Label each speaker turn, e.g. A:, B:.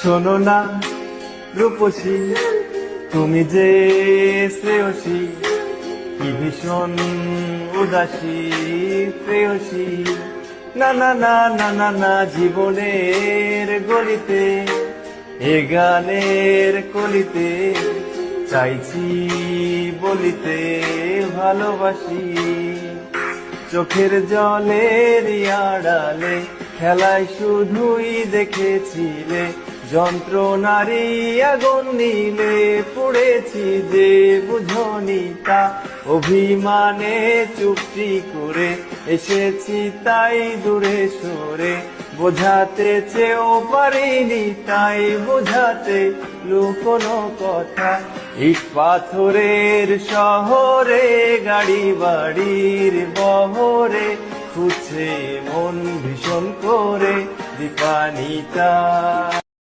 A: শোনো না রূপসী, তুমি যে শ্রেয়সী, কি ভীষণ উদাসী প্রেয়সী। না না না না না না, জীবনের গলিতে এ গানের কলিতে চাইছি বলিতে ভালোবাসি। চোখের জলের আড়ালে খেলায় শুধুই দেখেছিলে যন্ত্রণারই আগুন নীলে পড়েছি যে বুঝনি তা। অভিমানে চুপটি করে এসেছি তাই দূরে সরে, বোঝাতে চেয়েও পারিনি তাই বোঝাতে লুকোনো কথা। ইট পাথরের শহরে গাড়ি বাড়ির বহরে খুঁজছে মন ভীষণ করে দীপানিতা।